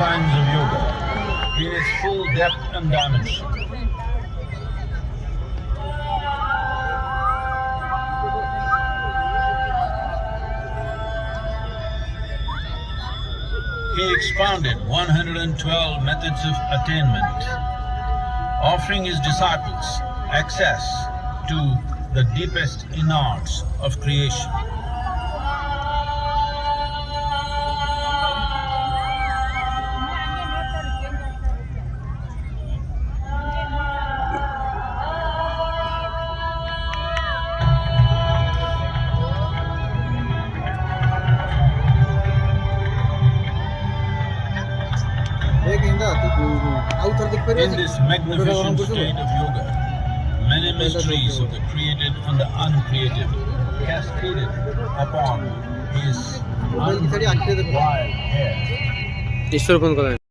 science of yoga in its full depth and dimension. He expounded 112 methods of attainment, offering his disciples access to the deepest innards of creation. In this magnificent state of yoga, many mysteries of the created and the uncreated cascaded upon his unwild hair.